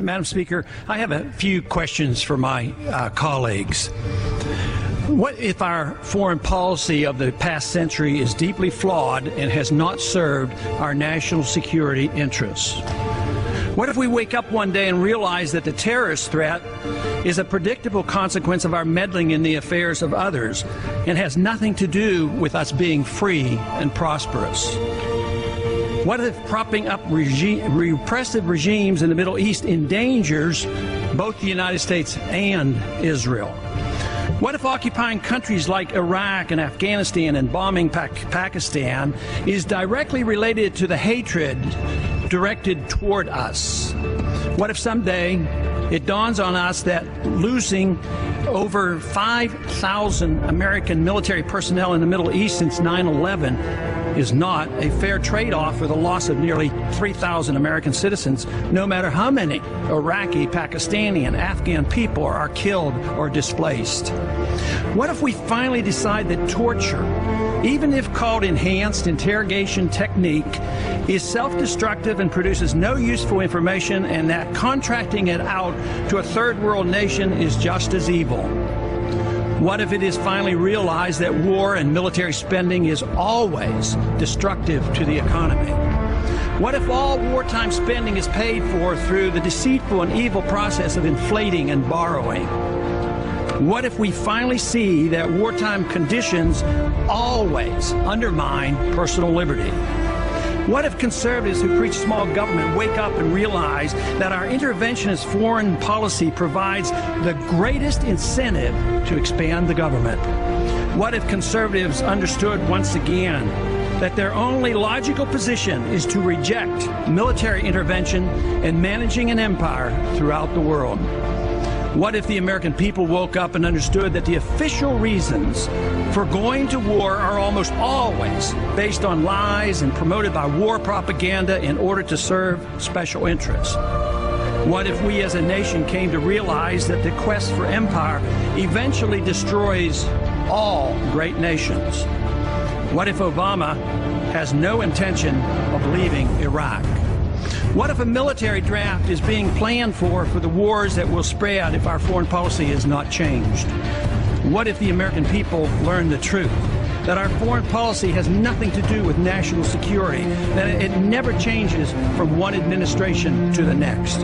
Madam Speaker, I have a few questions for my colleagues. What if our foreign policy of the past century is deeply flawed and has not served our national security interests? What if we wake up one day and realize that the terrorist threat is a predictable consequence of our meddling in the affairs of others and has nothing to do with us being free and prosperous? What if propping up repressive regimes in the Middle East endangers both the United States and Israel? What if occupying countries like Iraq and Afghanistan and bombing Pakistan is directly related to the hatred directed toward us? What if someday it dawns on us that losing over 5,000 American military personnel in the Middle East since 9/11 is not a fair trade-off for the loss of nearly 3,000 American citizens, no matter how many Iraqi, Pakistani, and Afghan people are killed or displaced? What if we finally decide that torture, even if called enhanced interrogation technique, is self-destructive and produces no useful information, and that contracting it out to a third world nation is just as evil? What if it is finally realized that war and military spending is always destructive to the economy? What if all wartime spending is paid for through the deceitful and evil process of inflating and borrowing? What if we finally see that wartime conditions always undermine personal liberty? What if conservatives who preach small government wake up and realize that our interventionist foreign policy provides the greatest incentive to expand the government? What if conservatives understood once again that their only logical position is to reject military intervention and managing an empire throughout the world? What if the American people woke up and understood that the official reasons for going to war are almost always based on lies and promoted by war propaganda in order to serve special interests? What if we as a nation came to realize that the quest for empire eventually destroys all great nations? What if Obama has no intention of leaving Iraq? What if a military draft is being planned for the wars that will spread if our foreign policy is not changed? What if the American people learn the truth, that our foreign policy has nothing to do with national security, that it never changes from one administration to the next?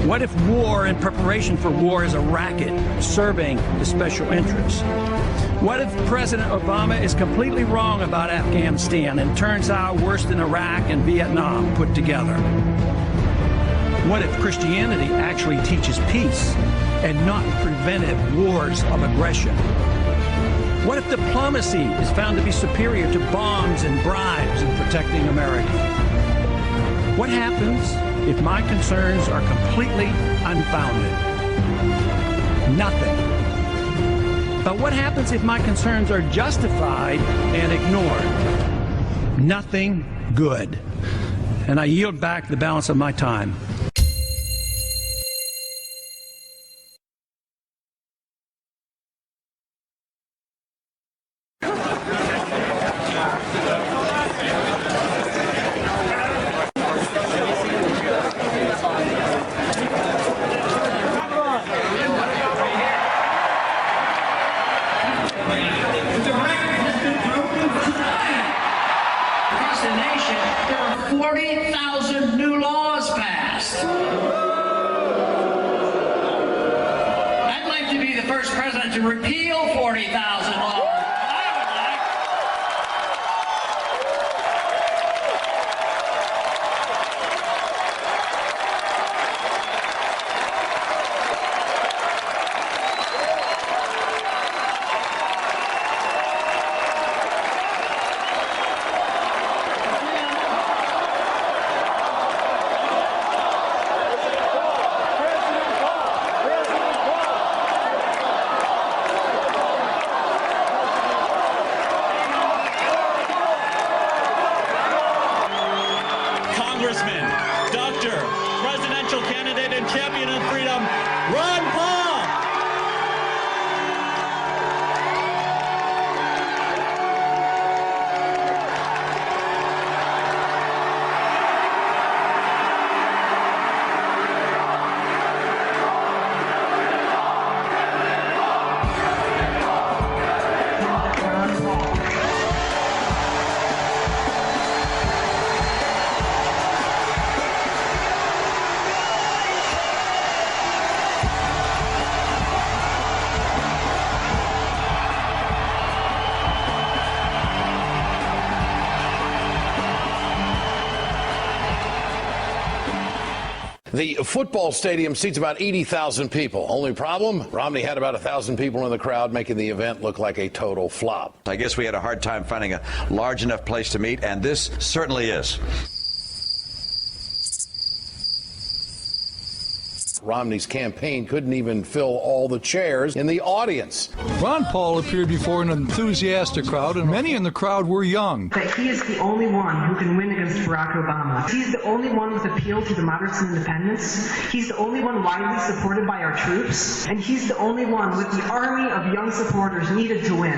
What if war and preparation for war is a racket serving the special interests? What if President Obama is completely wrong about Afghanistan and turns out worse than Iraq and Vietnam put together? What if Christianity actually teaches peace and not preventive wars of aggression? What if diplomacy is found to be superior to bombs and bribes in protecting America? What happens if my concerns are completely unfounded? Nothing. But what happens if my concerns are justified and ignored? Nothing good. And I yield back the balance of my time. Across the nation, there are 40,000 new laws passed. I'd like to be the first president to repeal 40,000 laws. The football stadium seats about 80,000 people. Only problem, Romney had about 1,000 people in the crowd, making the event look like a total flop. I guess we had a hard time finding a large enough place to meet, and this certainly is. Romney's campaign couldn't even fill all the chairs in the audience. Ron Paul appeared before an enthusiastic crowd, and many in the crowd were young. That he is the only one who can win against Barack Obama. He's the only one with appeal to the moderates and independents. He's the only one widely supported by our troops. And he's the only one with the army of young supporters needed to win.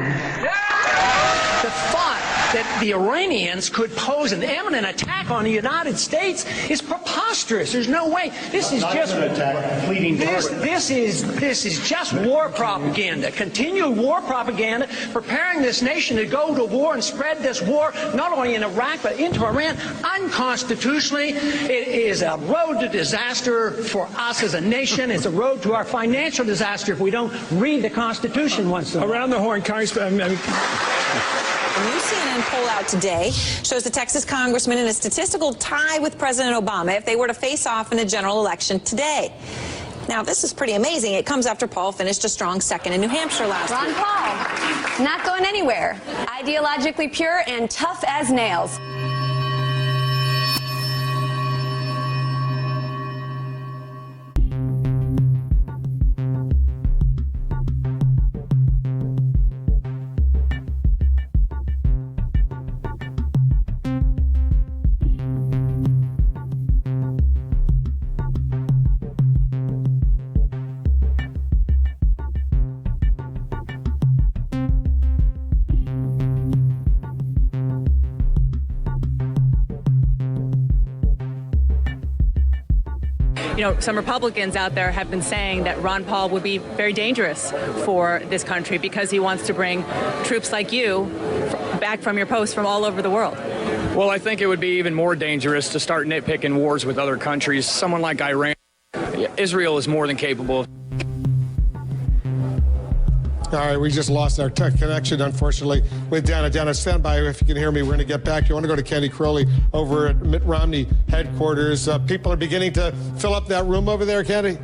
The thought that the Iranians could pose an imminent attack on the United States is preposterous. There's no way. This is just this is just war propaganda. Continued war propaganda, preparing this nation to go to war and spread this war not only in Iraq but into Iran unconstitutionally. It is a road to disaster for us as a nation. It's a road to our financial disaster if we don't read the Constitution once in a while. Around the horn, Congressman. A new CNN poll out today shows the Texas congressman in a statistical tie with President Obama if they were to face off in a general election today. Now, this is pretty amazing. It comes after Paul finished a strong second in New Hampshire last week. Ron Paul, not going anywhere. Ideologically pure and tough as nails. You know, some Republicans out there have been saying that Ron Paul would be very dangerous for this country because he wants to bring troops like you back from your post from all over the world. Well, I think it would be even more dangerous to start nitpicking wars with other countries. Someone like Iran, Israel is more than capable of. All right, we just lost our tech connection, unfortunately, with Dana. Dana, stand by if you can hear me. We're going to get back. You want to go to Candy Crowley over at Mitt Romney headquarters. People are beginning to fill up that room over there, Candy.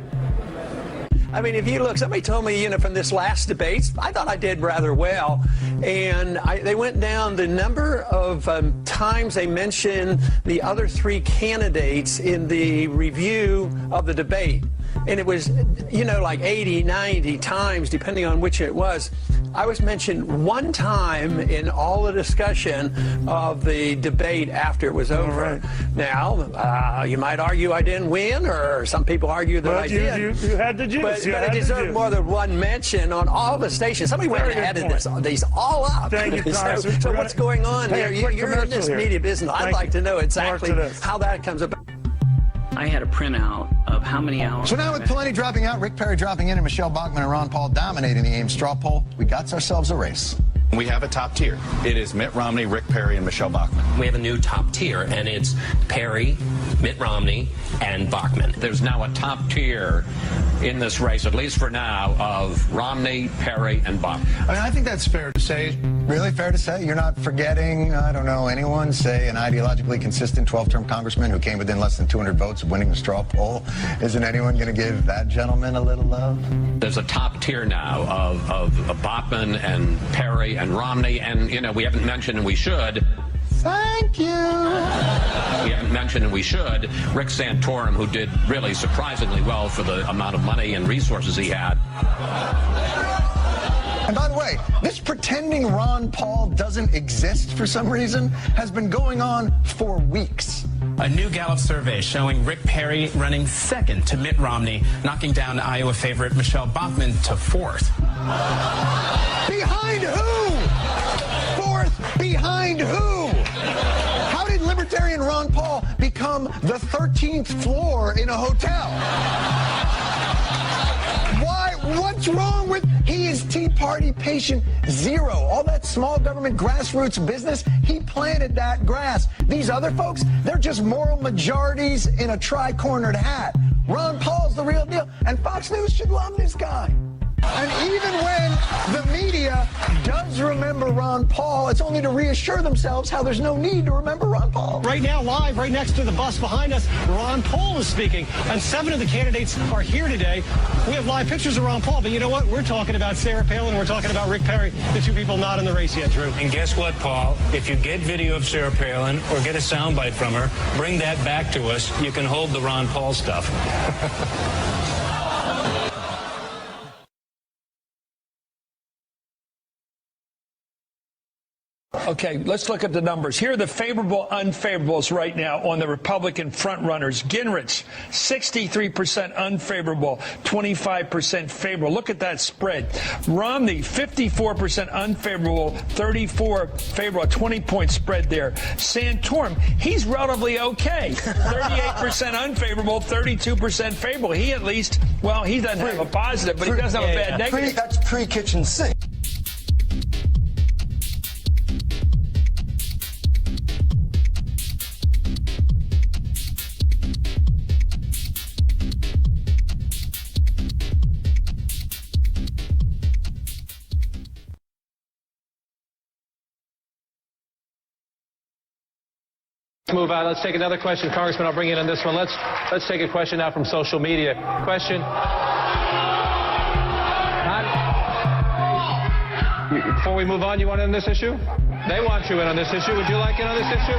I mean, if you look, somebody told me, from this last debate, I thought I did rather well. And they went down the number of times they mentioned the other three candidates in the review of the debate. And it was, like 80, 90 times, depending on which it was. I was mentioned one time in all the discussion of the debate after it was over. Right. Now, you might argue I didn't win, or some people argue that I did. You had the juice. But it deserved more than one mention on all the stations. Somebody went and added these all up. Thank you, so what's going on here? You're in this media business. I'd like to know exactly how that comes about. I had a printout of how many hours. So now with Pawlenty dropping out, Rick Perry dropping in, and Michelle Bachmann and Ron Paul dominating the Ames straw poll, we got ourselves a race. We have a top tier. It is Mitt Romney, Rick Perry, and Michelle Bachmann. We have a new top tier, and it's Perry, Mitt Romney, and Bachmann. There's now a top tier in this race, at least for now, of Romney, Perry, and Bachmann. I mean, I think that's fair to say. Really fair to say? You're not forgetting, I don't know, anyone, say an ideologically consistent 12-term congressman who came within less than 200 votes of winning the straw poll? Isn't anyone going to give that gentleman a little love? There's a top tier now of Bachmann and Perry and Romney, and, we haven't mentioned, and we should. Thank you. We haven't mentioned, and we should, Rick Santorum, who did really surprisingly well for the amount of money and resources he had. And by the way, this pretending Ron Paul doesn't exist for some reason has been going on for weeks. A new Gallup survey showing Rick Perry running second to Mitt Romney, knocking down Iowa favorite Michelle Bachmann to fourth. Behind who? Fourth behind who? How did Libertarian Ron Paul become the 13th floor in a hotel? Why? What's wrong with... He is Tea Party patient zero. All that small government grassroots business, he planted that grass. These other folks, they're just moral majorities in a tri-cornered hat. Ron Paul's the real deal, and Fox News should love this guy. And even when the media does remember remember Ron Paul. It's only to reassure themselves how there's no need to remember Ron Paul. Right now, live, right next to the bus behind us, Ron Paul is speaking. And 7 of the candidates are here today. We have live pictures of Ron Paul, but you know what? We're talking about Sarah Palin. We're talking about Rick Perry, the two people not in the race yet, Drew. And guess what, Paul? If you get video of Sarah Palin or get a soundbite from her, bring that back to us. You can hold the Ron Paul stuff. Okay, let's look at the numbers. Here are the favorable, unfavorables right now on the Republican frontrunners. Gingrich, 63% unfavorable, 25% favorable. Look at that spread. Romney, 54% unfavorable, 34 favorable, 20-point spread there. Santorum, he's relatively okay. 38% unfavorable, 32% favorable. He at least, well, he doesn't have a positive, but he does have a bad negative. That's pre-kitchen sink. Move on. Let's take another question. Congressman, I'll bring you in on this one. Let's take a question now from social media. Question. Before we move on, you want in on this issue? They want you in on this issue. Would you like in on this issue?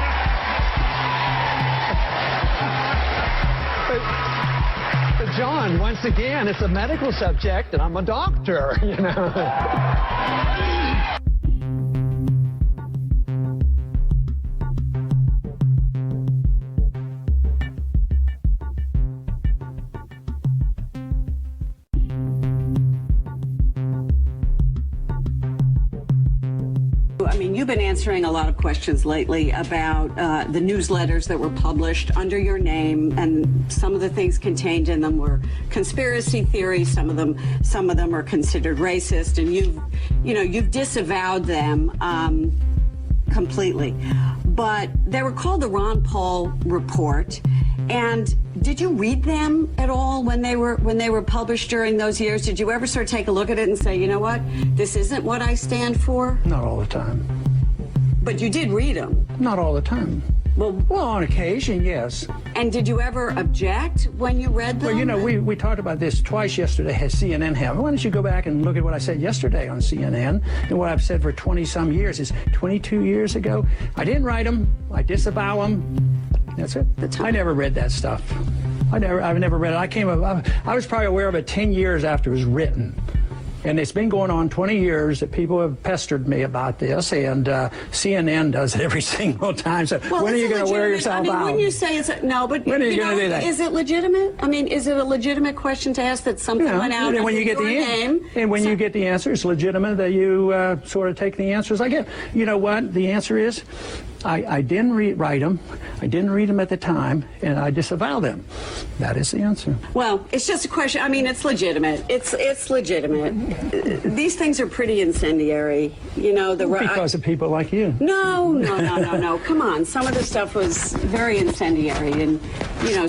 John, once again, it's a medical subject, and I'm a doctor, you know. I mean, you've been answering a lot of questions lately about the newsletters that were published under your name, and some of the things contained in them were conspiracy theories. Some of them are considered racist, and you've disavowed them completely. But they were called the Ron Paul Report. And did you read them at all when they were published during those years? Did you ever sort of take a look at it and say, you know what, this isn't what I stand for? Not all the time. But you did read them? Not all the time. Well, on occasion, yes. And did you ever object when you read them? Well, you know, we talked about this twice yesterday at CNN. Why don't you go back and look at what I said yesterday on CNN and what I've said for 20-some years. Is 22 years ago. I didn't write them. I disavow them. That's it. I never read that stuff. I've never read it. I was probably aware of it 10 years after it was written. And it's been going on 20 years that people have pestered me about this, and CNN does it every single time. So when are you going to wear yourself out? When you say it's no, but when are you going to do that? Is it legitimate? I mean, is it a legitimate question to ask that something went out and when you get your name? And when you get the answer, it's legitimate that you sort of take the answers I get. You know what? The answer is, I didn't write them. I didn't read them at the time, and I disavow them. That is the answer. Well, it's just a question. I mean, it's legitimate. It's legitimate. These things are pretty incendiary. You know, because of people like you. No. Come on. Some of the stuff was very incendiary, and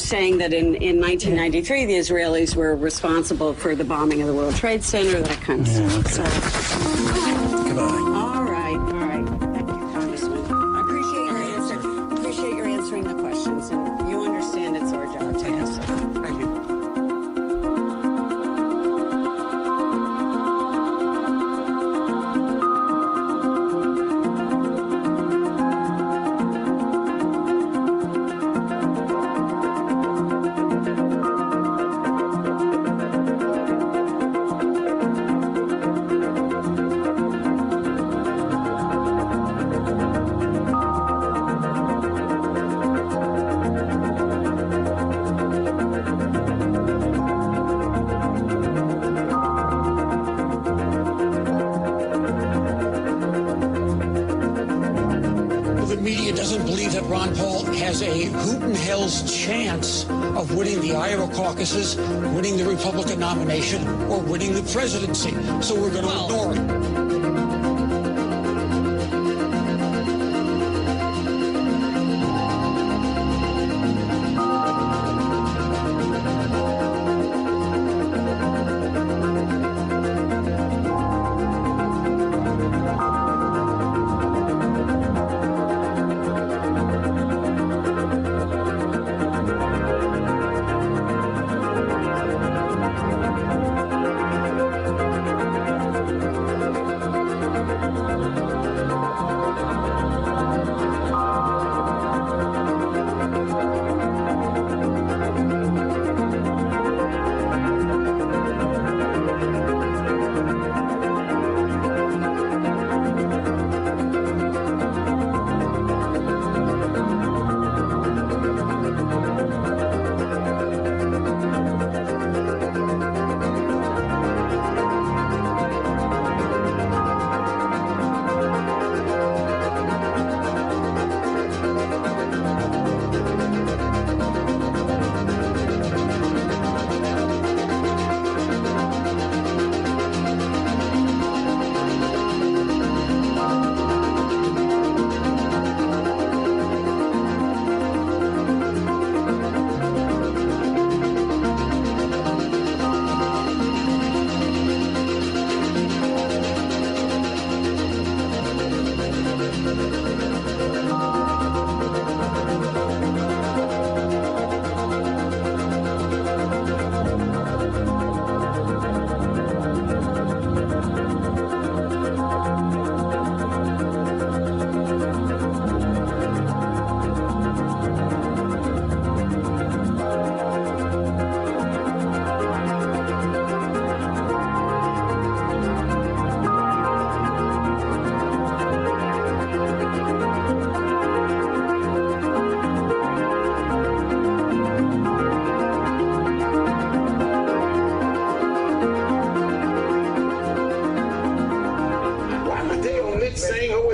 saying that in 1993 the Israelis were responsible for the bombing of the World Trade Center, that kind of stuff. So, goodbye. All right. Thank you, Congressman. I appreciate your answer. Appreciate your answering the questions, and you understand it's our job to answer. Thank you. Chance of winning the Iowa caucuses, winning the Republican nomination, or winning the presidency. So we're going to ignore it.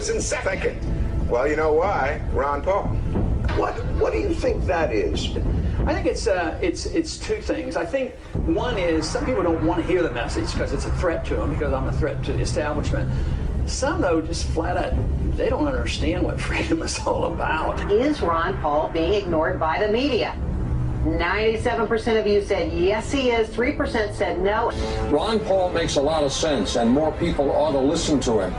was in second. Well, you know why? Ron Paul. What do you think that is? I think it's two things. I think one is some people don't want to hear the message because it's a threat to them, because I'm a threat to the establishment. Some, though, just flat out, they don't understand what freedom is all about. Is Ron Paul being ignored by the media? 97% of you said yes, he is. 3% said no. Ron Paul makes a lot of sense, and more people ought to listen to him.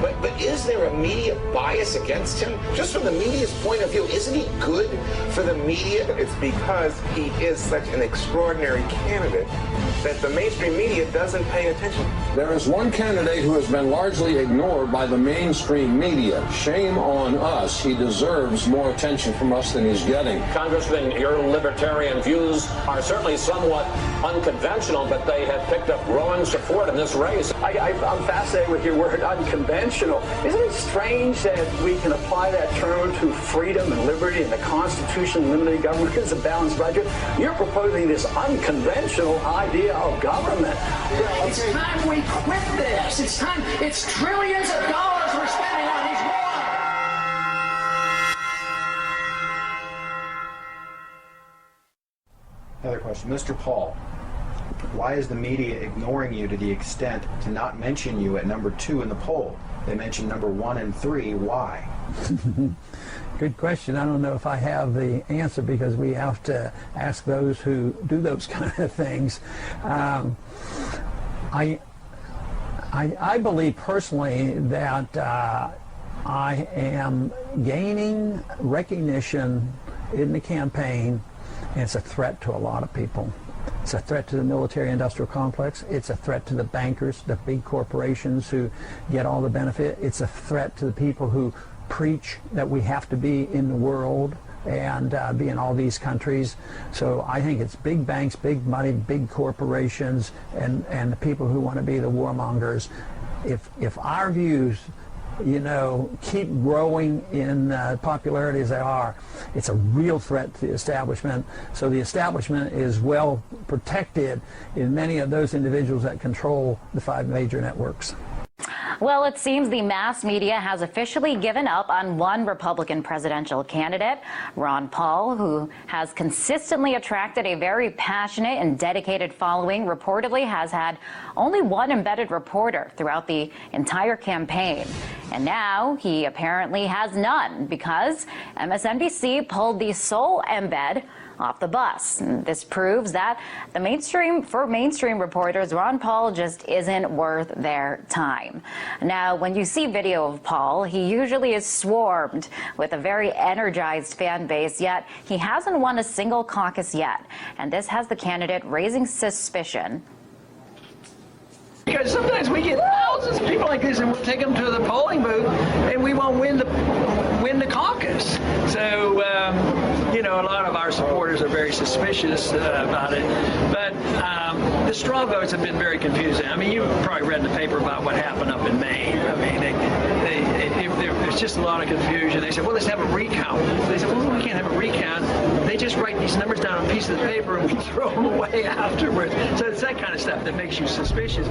But is there a media bias against him? Just from the media's point of view, isn't he good for the media? It's because he is such an extraordinary candidate that the mainstream media doesn't pay attention. There is one candidate who has been largely ignored by the mainstream media. Shame on us. He deserves more attention from us than he's getting. Congressman, your libertarian views are certainly somewhat unconventional, but they have picked up growing support in this race. I'm fascinated with your word unconventional. Isn't it strange that we can apply that term to freedom and liberty and the Constitution, limited government is a balanced budget? You're proposing this unconventional idea of government. It's time we quit this. It's time. It's trillions of dollars we're spending on these wars. Another question. Mr. Paul, why is the media ignoring you to the extent to not mention you at number 2 in the poll? They mentioned number 1 and 3. Why? Good question. I don't know if I have the answer, because we have to ask those who do those kind of things. I believe personally that I am gaining recognition in the campaign, and it's a threat to a lot of people. It's a threat to the military-industrial complex. It's a threat to the bankers, the big corporations who get all the benefit. It's a threat to the people who preach that we have to be in the world and be in all these countries. So I think it's big banks, big money, big corporations, and the people who want to be the warmongers. If our views, keep growing in popularity as they are, it's a real threat to the establishment. So the establishment is well protected in many of those individuals that control the 5 major networks. Well, it seems the mass media has officially given up on one Republican presidential candidate, Ron Paul, who has consistently attracted a very passionate and dedicated following, reportedly has had only one embedded reporter throughout the entire campaign. And now he apparently has none, because MSNBC pulled the sole embed off the bus. And this proves that for mainstream reporters, Ron Paul just isn't worth their time. Now, when you see video of Paul, he usually is swarmed with a very energized fan base, yet he hasn't won a single caucus yet. And this has the candidate raising suspicion. Because sometimes we get thousands of people like this, and we'll take them to the polling booth, and we won't win the caucus. So, a lot of our supporters are very suspicious about it. But the straw votes have been very confusing. I mean, you've probably read in the paper about what happened up in Maine. I mean, there's just a lot of confusion. They said, well, let's have a recount. They said, well, we can't have a recount. They just write these numbers down on pieces of paper, and we throw them away afterwards. So it's that kind of stuff that makes you suspicious.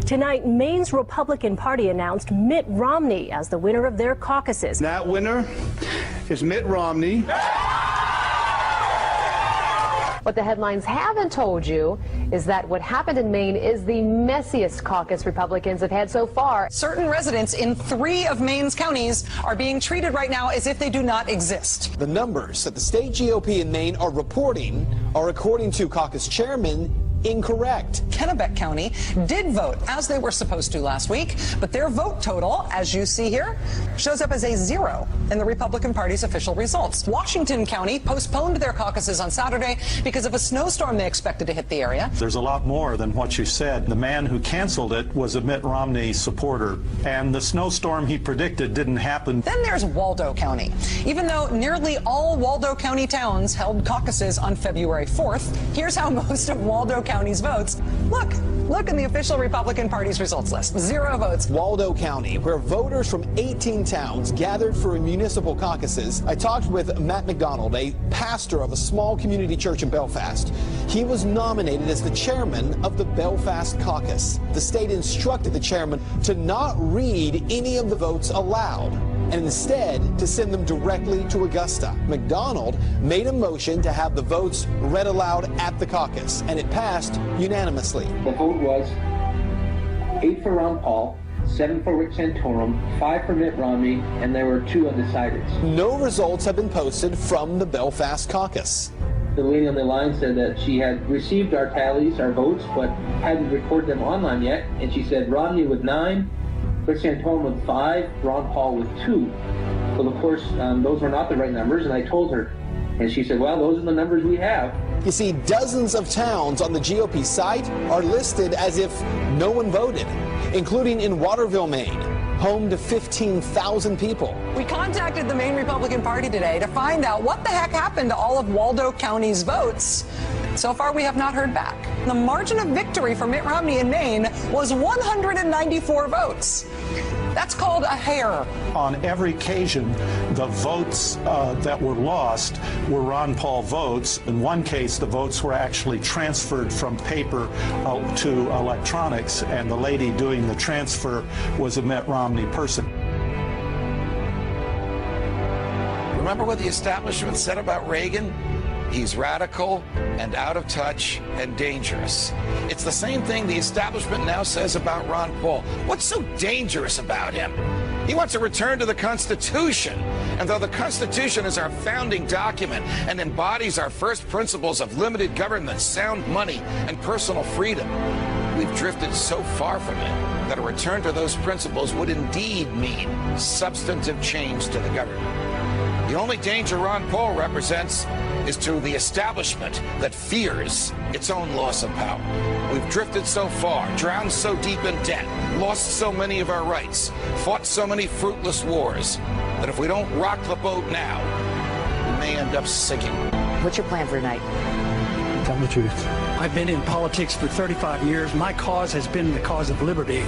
Tonight, Maine's Republican Party announced Mitt Romney as the winner of their caucuses. That winner is Mitt Romney. What the headlines haven't told you is that what happened in Maine is the messiest caucus Republicans have had so far. Certain residents in 3 of Maine's counties are being treated right now as if they do not exist. The numbers that the state GOP in Maine are reporting are, according to caucus chairman, incorrect. Kennebec County did vote as they were supposed to last week, but their vote total, as you see here, shows up as a 0 in the Republican Party's official results. Washington County postponed their caucuses on Saturday because of a snowstorm they expected to hit the area. There's a lot more than what you said. The man who canceled it was a Mitt Romney supporter, and the snowstorm he predicted didn't happen. Then there's Waldo County. Even though nearly all Waldo County towns held caucuses on February 4th, here's how most of Waldo County's votes. Look in the official Republican Party's results list. 0 votes. Waldo County, where voters from 18 towns gathered for municipal caucuses. I talked with Matt McDonald, a pastor of a small community church in Belfast. He was nominated as the chairman of the Belfast caucus. The state instructed the chairman to not read any of the votes aloud, and instead to send them directly to Augusta. McDonald made a motion to have the votes read aloud at the caucus, and it passed unanimously. The vote was 8 for Ron Paul, 7 for Rick Santorum, 5 for Mitt Romney, and there were 2 undecideds. No results have been posted from the Belfast caucus. The lady on the line said that she had received our tallies, our votes, but hadn't recorded them online yet, and she said Romney with 9, Rick Santorum with 5, Ron Paul with 2. Well, of course, those were not the right numbers, and I told her. And she said, well, those are the numbers we have. You see, dozens of towns on the GOP site are listed as if no one voted, including in Waterville, Maine, home to 15,000 people. We contacted the Maine Republican Party today to find out what the heck happened to all of Waldo County's votes. So far, we have not heard back. The margin of victory for Mitt Romney in Maine was 194 votes. That's called a hair. On every occasion, the votes that were lost were Ron Paul votes. In one case, the votes were actually transferred from paper to electronics, and the lady doing the transfer was a Mitt Romney person. Remember what the establishment said about Reagan? He's radical and out of touch and dangerous. It's the same thing the establishment now says about Ron Paul. What's so dangerous about him? He wants a return to the Constitution. And though the Constitution is our founding document and embodies our first principles of limited government, sound money, and personal freedom, we've drifted so far from it that a return to those principles would indeed mean substantive change to the government. The only danger Ron Paul represents is to the establishment that fears its own loss of power. We've drifted so far, drowned so deep in debt, lost so many of our rights, fought so many fruitless wars, that if we don't rock the boat now, we may end up sinking. What's your plan for tonight? Tell the truth. I've been in politics for 35 years. My cause has been the cause of liberty.